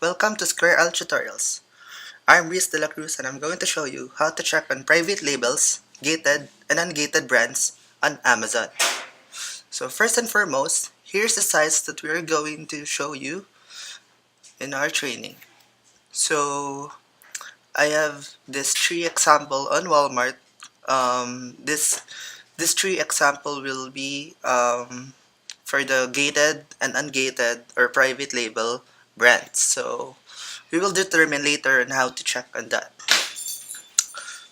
Welcome to SquareL Tutorials. I'm Reese De La Cruz and I'm going to show you how to check on private labels, gated and ungated brands on Amazon. So first and foremost, here's the sites that we're going to show you in our training. So I have this tree example on Walmart. This tree example will be for the gated and ungated or private label brands. So we will determine later on how to check on that.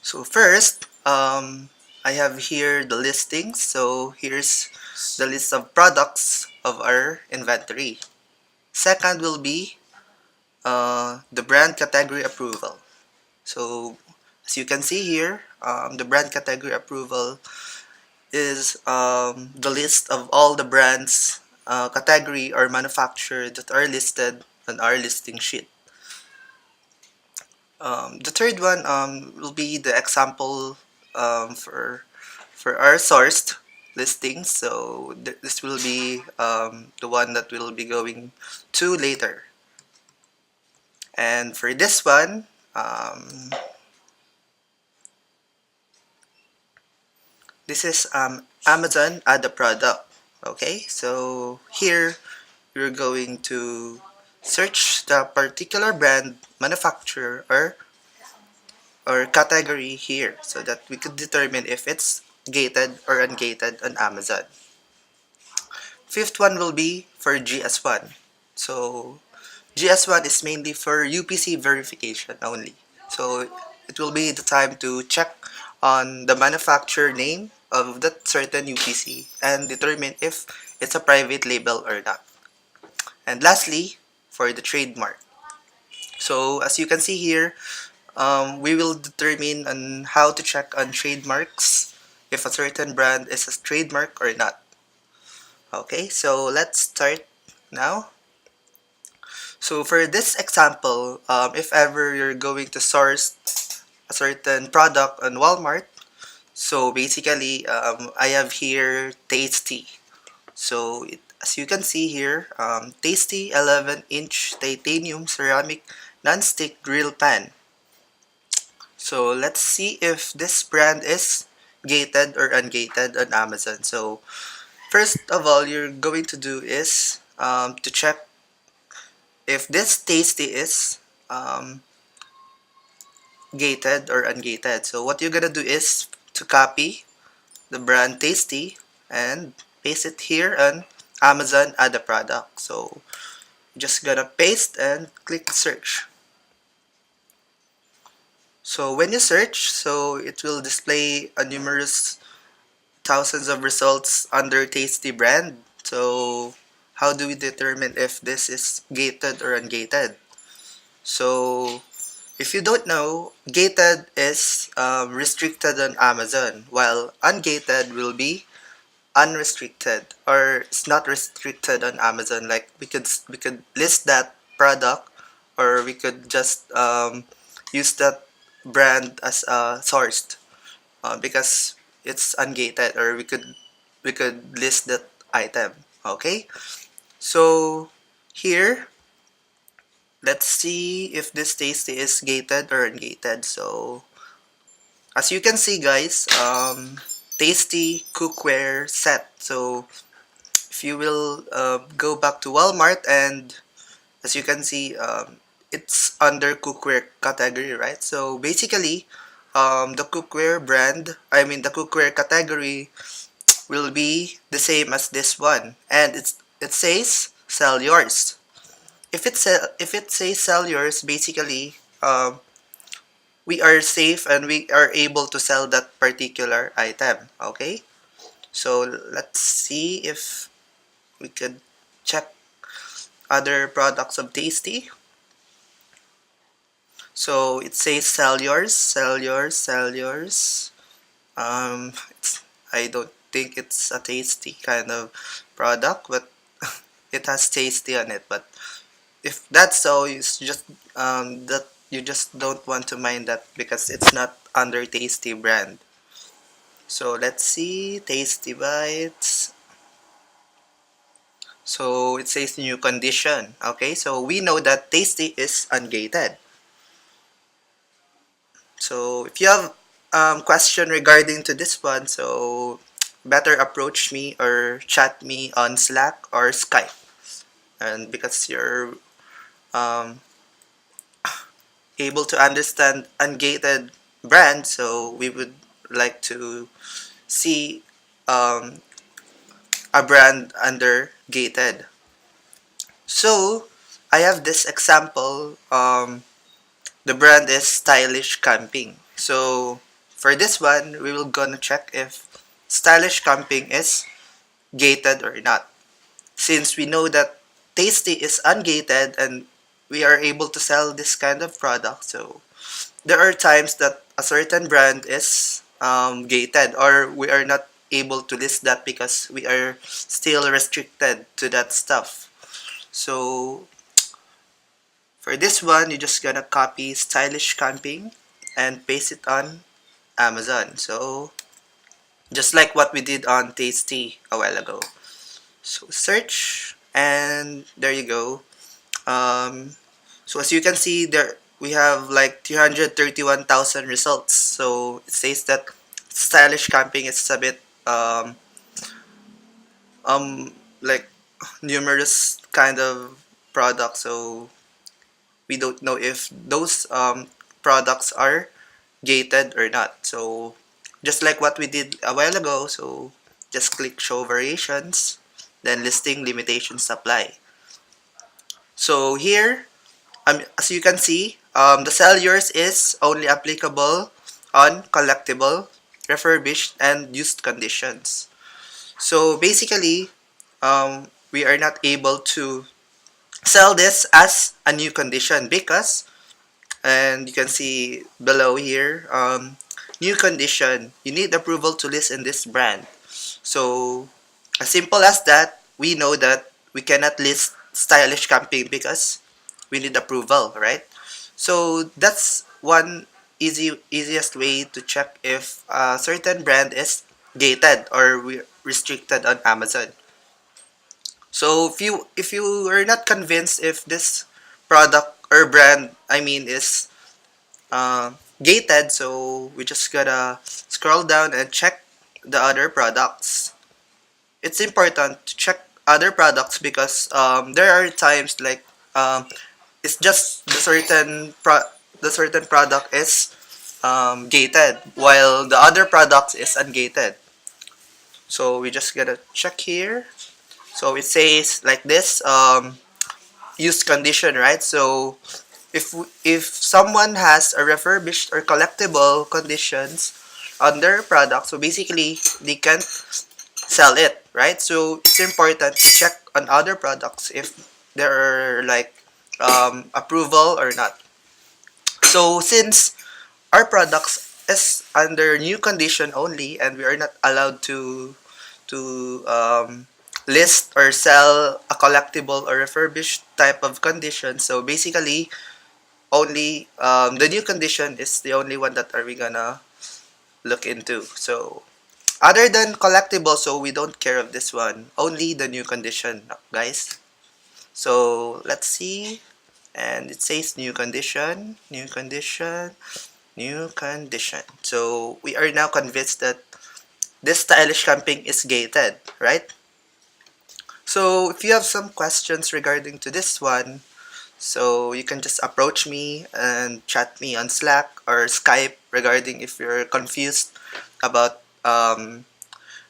So first, I have here the listings. So here's the list of products of our inventory. Second will be the brand category approval. So as you can see here, the brand category approval is the list of all the brands, category or manufacturer that are listed on our listing sheet. The third one will be the example for our sourced listings. So this will be the one that we'll be going to later. And for this one, this is Amazon add a product. Okay, so here we're going to search the particular brand, manufacturer, or category here so that we could determine if it's gated or ungated on Amazon. Fifth one will be for GS1. So GS1 is mainly for UPC verification only. So it will be the time to check on the manufacturer name of that certain UPC and determine if it's a private label or not. And lastly, for the trademark. So as you can see here, we will determine on how to check on trademarks if a certain brand is a trademark or not. Okay, so let's start now. So for this example, if ever you're going to source a certain product on Walmart, so basically I have here Tasty. So as you can see here, Tasty 11-inch titanium ceramic non-stick grill pan. So let's see if this brand is gated or ungated on Amazon. So first of all, you're going to do is to check if this Tasty is um, gated or ungated. So what you're gonna do is to copy the brand Tasty and paste it here on Amazon add a product. So just gonna paste and click search. So when you search, so it will display a numerous thousands of results under Tasty brand. So how do we determine if this is gated or ungated? So if you don't know, gated is restricted on Amazon, while ungated will be unrestricted or it's not restricted on Amazon. Like we could list that product, or we could just use that brand as sourced because it's ungated, or we could list that item. Okay, so here let's see if this tasty is gated or ungated. So as you can see guys, tasty cookware set. So if you will go back to Walmart, and as you can see, it's under cookware category, right? So basically the cookware brand, I mean the cookware category will be the same as this one, and it says sell yours. If it says sell yours, basically we are safe and we are able to sell that particular item. Okay, so let's see if we could check other products of Tasty. So it says sell yours, sell yours, sell yours. I don't think it's a Tasty kind of product, but it has Tasty on it. But if that's so, it's just that you just don't want to mind that because it's not under Tasty brand. So let's see, Tasty Bites. So it says new condition. Okay, so we know that tasty is ungated. So if you have question regarding to this one, so better approach me or chat me on Slack or Skype. And because you're um, able to understand ungated brand, so we would like to see um, a brand under gated. So I have this example. The brand is Stylish Camping. So for this one, we will gonna check if Stylish Camping is gated or not. Since we know that Tasty is ungated and we are able to sell this kind of product, so there are times that a certain brand is gated or we are not able to list that because we are still restricted to that stuff. So for this one, you're just gonna copy Stylish Camping and paste it on Amazon. So just like what we did on Tasty a while ago. So search and there you go. Um, so as you can see there we have like 331,000 results. So it says that Stylish Camping is a bit like numerous kind of products. So we don't know if those products are gated or not. So just like what we did a while ago, so just click show variations, then listing limitations apply. So here, as you can see, the sell yours is only applicable on collectible, refurbished, and used conditions. So basically, we are not able to sell this as a new condition because and you can see below here new condition you need approval to list in this brand. So as simple as that, we know that we cannot list Stylish Camping because we need approval, right? So that's one easiest way to check if a certain brand is gated or restricted on Amazon. So if you are not convinced if this product or brand is gated, so we just gotta scroll down and check the other products. It's important to check other products because there are times like it's just the certain product is gated while the other product is ungated. So we just gotta check here. So it says like this used condition, right? So if someone has a refurbished or collectible conditions on their product, so basically they can sell it, right? So it's important to check on other products if there are like approval or not. So since our products is under new condition only and we are not allowed to list or sell a collectible or refurbished type of condition, so basically only the new condition is the only one that are we gonna look into. So other than collectible, so we don't care of this one. Only the new condition, guys. So let's see. And it says new condition, new condition, new condition. So we are now convinced that this Stylish Camping is gated, right? So if you have some questions regarding to this one, so you can just approach me and chat me on Slack or Skype regarding if you're confused about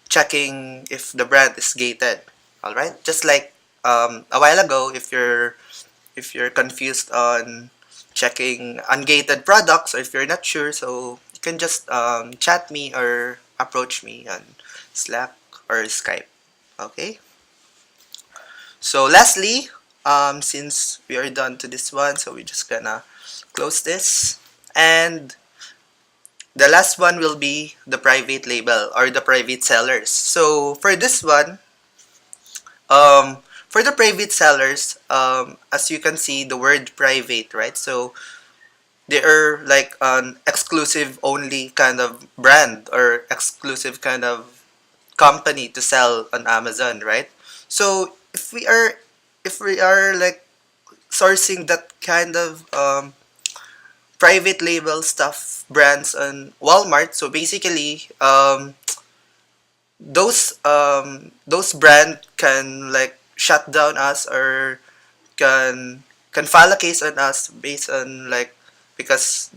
checking if the brand is gated. All right, just like a while ago, if you're confused on checking ungated products or if you're not sure, so you can just chat me or approach me on Slack or Skype. Okay. So lastly, since we are done to this one, so we're just gonna close this. And the last one will be the private label or the private sellers. So for this one, for the private sellers, as you can see, the word private, right? So they are like an exclusive only kind of brand or exclusive kind of company to sell on Amazon, right? So if we are if we are like sourcing that kind of private label stuff brands on Walmart, so basically those brand can like shut down us or can file a case on us based on like because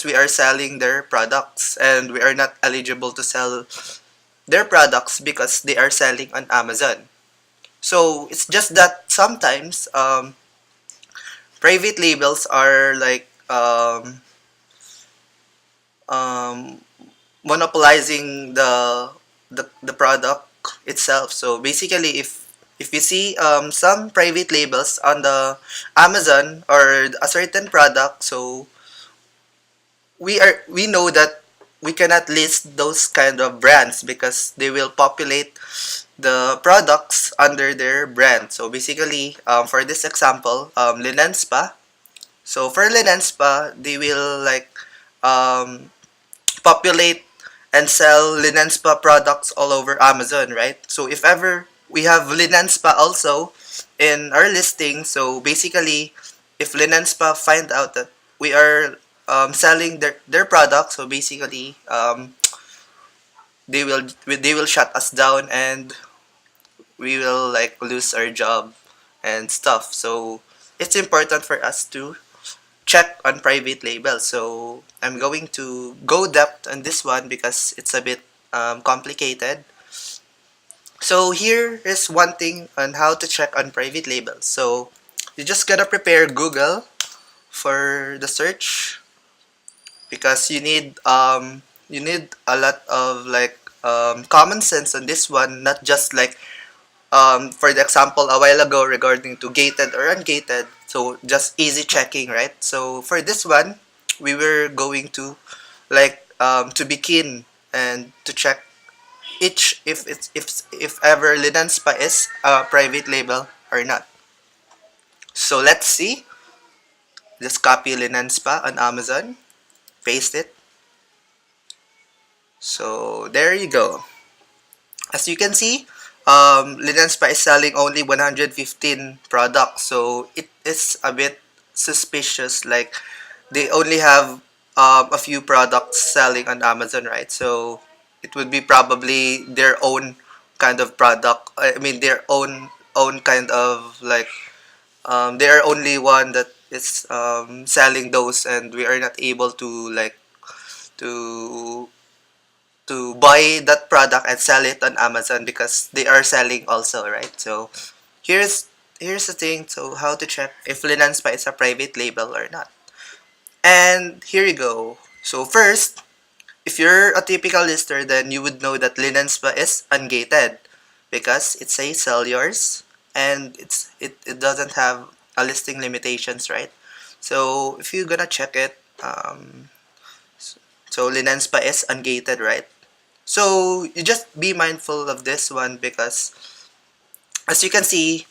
we are selling their products and we are not eligible to sell their products because they are selling on Amazon. So it's just that sometimes private labels are like um, monopolizing the product itself. So basically, if you see some private labels on the Amazon or a certain product, so we know that we cannot list those kind of brands because they will populate the products under their brand. So basically, for this example, Linen Spa. So for Linen Spa, they will like um, populate and sell linen spa products all over Amazon, right? So if ever we have linen spa also in our listing, so basically if linen spa find out that we are selling their products, so basically they will shut us down and we will like lose our job and stuff. So it's important for us to check on private labels. So I'm going to go depth on this one because it's a bit complicated. So here is one thing on how to check on private labels. So you just gotta prepare Google for the search because you need a lot of like common sense on this one, not just like for the example a while ago regarding to gated or ungated. So just easy checking, right? So for this one, we were going to like to begin and to check each if ever linen spa is a private label or not. So let's see. Just copy linen spa on Amazon, paste it. So there you go. As you can see, Linen Spa is selling only 115 products, so it is a bit suspicious. Like they only have a few products selling on Amazon, right? So it would be probably their own kind of product. I mean, their own kind of like they are only one that is selling those, and we are not able to like to buy that product and sell it on Amazon because they are selling also, right? So here's the thing. So how to check if Linen Spa is a private label or not. And here you go. So first, if you're a typical lister, then you would know that Linen Spa is ungated because it says sell yours and it doesn't have a listing limitations, right? So if you're gonna check it, so Linen Spa is ungated, right? So you just be mindful of this one because as you can see,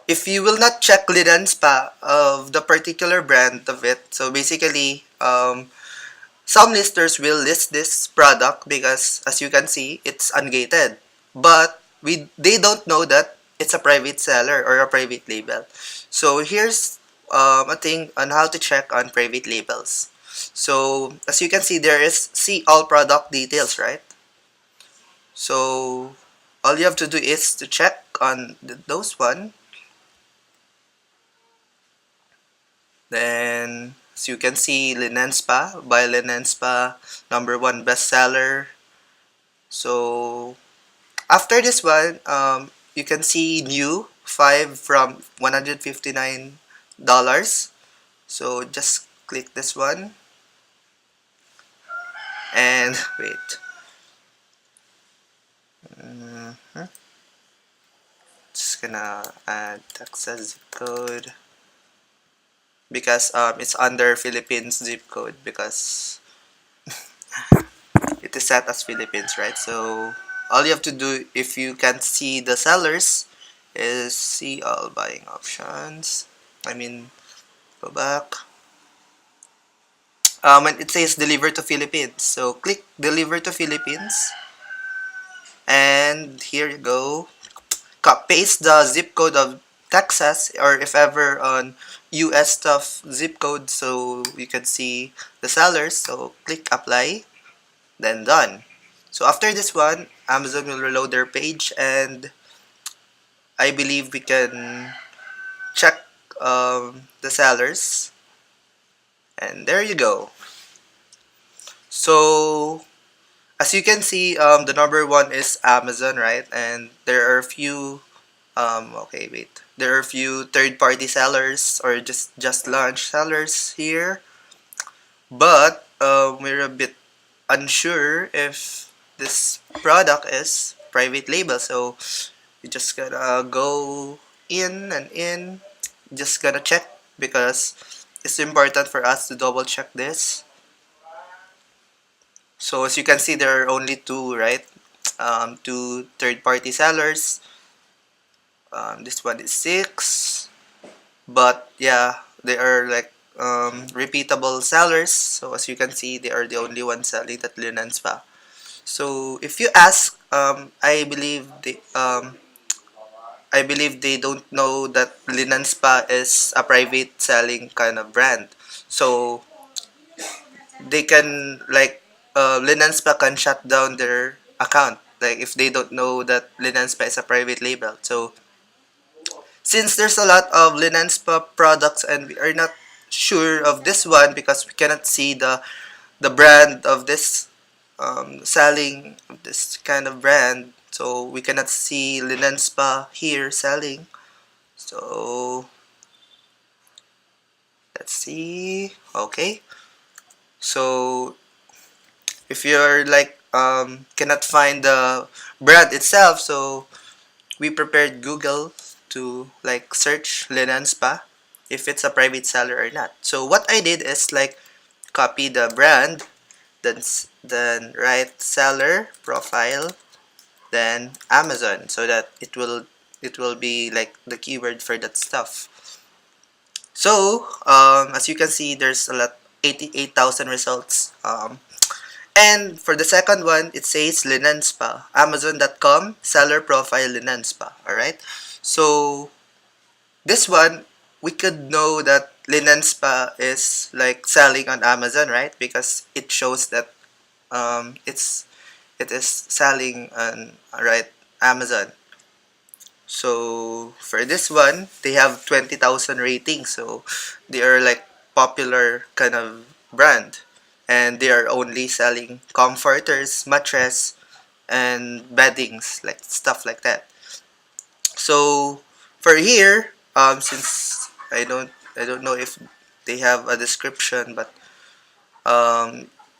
if you will not check linen spa of the particular brand of it, so basically some listers will list this product because as you can see, it's ungated. But they don't know that it's a private seller or a private label. So here's a thing on how to check on private labels. So as you can see, there is see all product details, right? So all you have to do is to check on those one. Then as you can see, Linen Spa by Linen Spa, #1 bestseller. So after this one, you can see new 5 from $159. So just click this one and wait. Mhm. Just gonna add Texas zip code because it's under Philippines zip code because it is set as Philippines, right? So all you have to do if you can't see the sellers is see all buying options. I mean, go back. And it says deliver to Philippines. So click deliver to Philippines, and here you go. paste the zip code of Texas, or if ever on US stuff zip code, so you can see the sellers. So click apply, then done. So after this one, Amazon will reload their page, and I believe we can check the sellers, and there you go. So as you can see, the number one is Amazon, right? And there are a few okay, wait. There are a few third-party sellers or just launch sellers here, but we're a bit unsure if this product is private label. So you just gotta go in and in, just gotta check because it's important for us to double check this. So as you can see, there are only two, right? Two third-party sellers. This one is 6, but yeah, they are like repeatable sellers. So as you can see, they are the only ones selling that linen spa. So if you ask, I believe they don't know that linen spa is a private selling kind of brand. So they can like linen spa can shut down their account like if they don't know that linen spa is a private label. So since there's a lot of linen spa products and we are not sure of this one because we cannot see the brand of this selling this kind of brand, so we cannot see linen spa here selling. So let's see. Okay, so if you're like cannot find the brand itself, so we prepared Google to like search linen spa if it's a private seller or not. So what I did is like copy the brand, then write seller profile, then Amazon, so that it will be like the keyword for that stuff. So as you can see, there's a lot 88,000 results. And for the second one, it says linen spa, Amazon.com seller profile linen spa. All right. So this one, we could know that linen spa is like selling on Amazon, right? Because it shows that it is selling on right Amazon. So for this one, they have 20,000 ratings. So they are like popular kind of brand, and they are only selling comforters, mattress, and beddings, like stuff like that. So for here, since I don't know if they have a description, but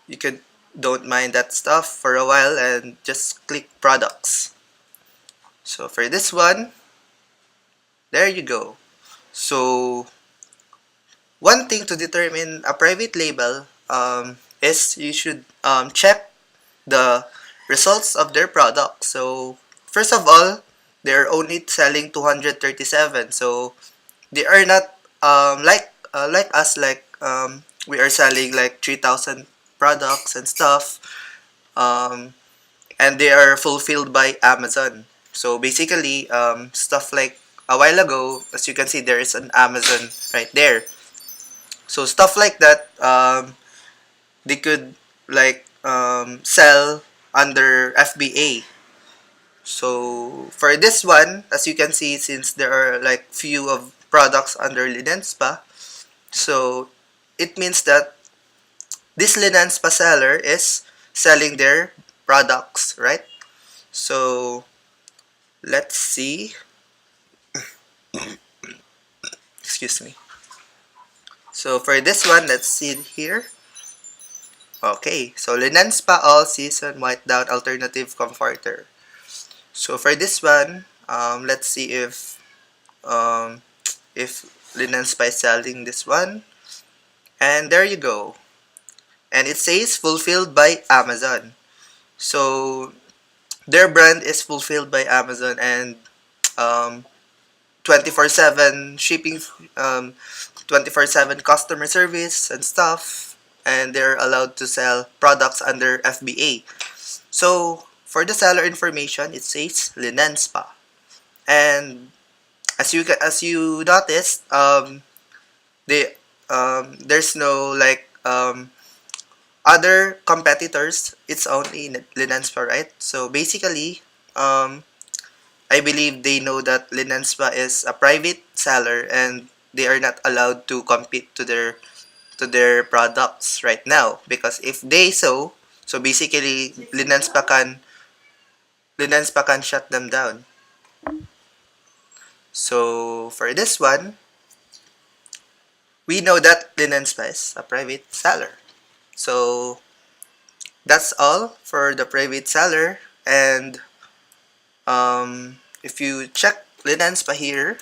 you could don't mind that stuff for a while and just click products. So for this one, there you go. So one thing to determine a private label is you should check the results of their product. So first of all, they're only selling 237. So they are not like us, like we are selling like 3,000 products and stuff, um, and they are fulfilled by Amazon. So basically, stuff like a while ago, as you can see, there is an Amazon right there. So stuff like that, they could like sell under FBA. So for this one, as you can see, since there are like few of products under Linen Spa, so it means that this Linen Spa seller is selling their products, right? So let's see. Excuse me. So for this one, let's see here. Okay, so Linen Spa All Season White Down Alternative Comforter. So for this one, let's see um, if Linen Spa is selling this one. And there you go. And it says fulfilled by Amazon. So their brand is fulfilled by Amazon, and um, 24/7 shipping, 24/7 customer service and stuff, and they're allowed to sell products under FBA. So for the seller information, it says Linen Spa. And as you noticed, they there's no like other competitors. It's only Linanspa, right? So basically, um, I believe they know that Linanspa is a private seller and they are not allowed to compete to their products right now, because if they so basically Linanspa can shut them down. So for this one, we know that Linanspa is a private seller. So that's all for the private seller. And if you check Linanspa here,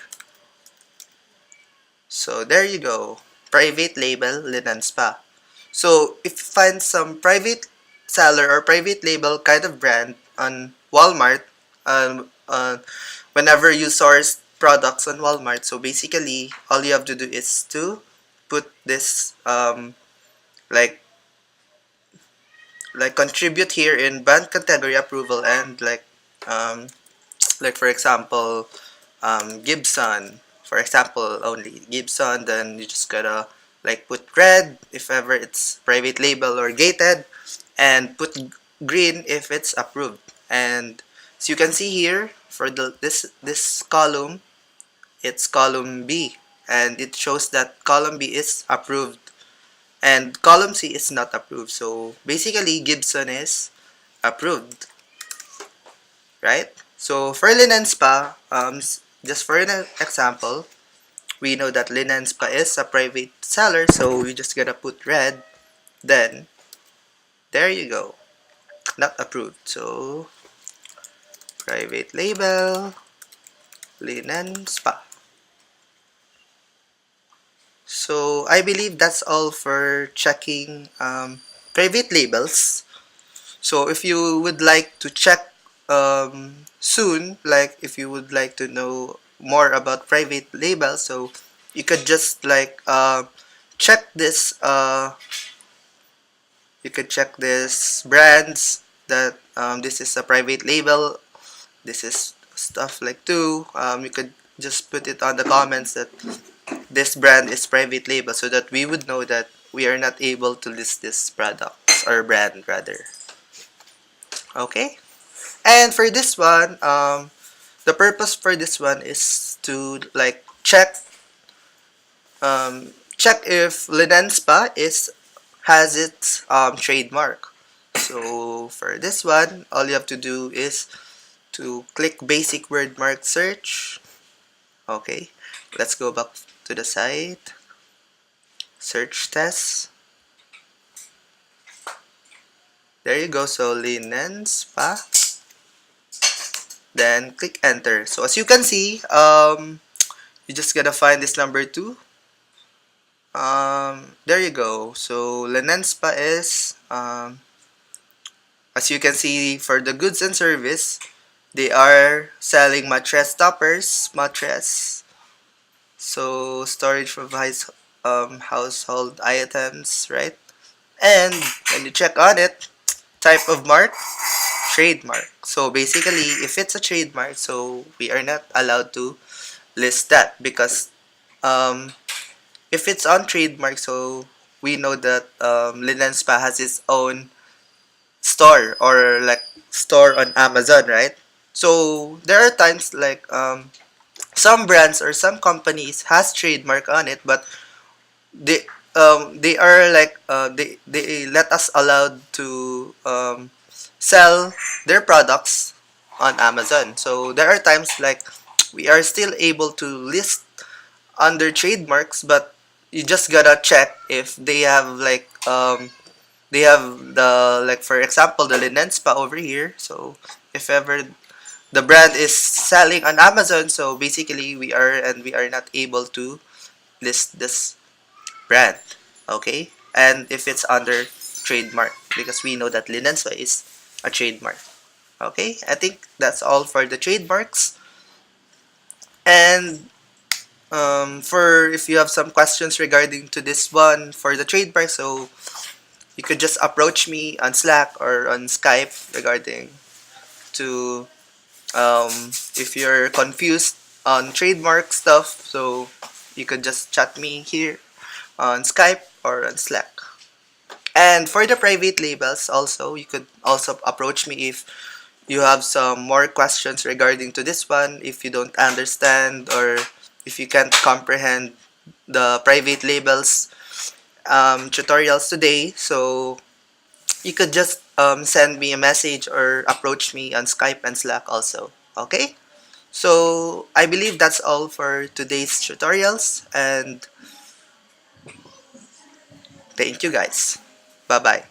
so there you go, private label Linanspa. So if you find some private seller or private label kind of brand on Walmart, whenever you source products on Walmart, so basically all you have to do is to put this like contribute here in brand category approval, and like for example Gibson, for example only Gibson, then you just gotta like put red if ever it's private label or gated, and put green if it's approved. And as you can see here for this column, it's column B, and it shows that column B is approved and column C is not approved. So basically Gibson is approved, right? So for linen spa, just for an example, we know that linen spa is a private seller, so we just gotta put red. Then there you go, not approved. So private label, linen spa. So I believe that's all for checking private labels. So if you would like to check soon, like if you would like to know more about private labels, so you could just like check this. You could check this brands that this is a private label. This is stuff like too. You could just put it on the comments that this brand is private label, so that we would know that we are not able to list this product or brand rather. Okay. And for this one, the purpose for this one is to like check if Linen Spa is has its trademark. So for this one, all you have to do is to click basic word mark search. Okay, let's go back to the site. Search test. There you go. So Linen Spa. Then click enter. So as you can see, you just gotta find this number 2. There you go. So Linen Spa is as you can see, for the goods and service, they are selling mattress toppers, mattress, so storage of household items, right? And when you check on it, type of mark, trademark. So basically, if it's a trademark, so we are not allowed to list that, because um, if it's on trademark, so we know that Linen Spa has its own store, or like store on Amazon, right? So there are times like some brands or some companies has trademark on it, but they are like they let us allowed to sell their products on Amazon. So there are times like we are still able to list under trademarks, but you just gotta check if they have like they have the, like for example, the linen spa over here. So if ever the brand is selling on Amazon, so basically we are not able to list this brand. Okay, and if it's under trademark, because we know that linen spa is a trademark. Okay, I think that's all for the trademarks. And for if you have some questions regarding to this one for the trademark, so you could just approach me on Slack or on Skype regarding to If you're confused on trademark stuff, so you could just chat me here on Skype or on Slack. And for the private labels also, you could also approach me if you have some more questions regarding to this one, if you don't understand or if you can't comprehend the private labels tutorials today. So you could just send me a message or approach me on Skype and Slack also. Okay? So I believe that's all for today's tutorials, and thank you guys. Bye bye.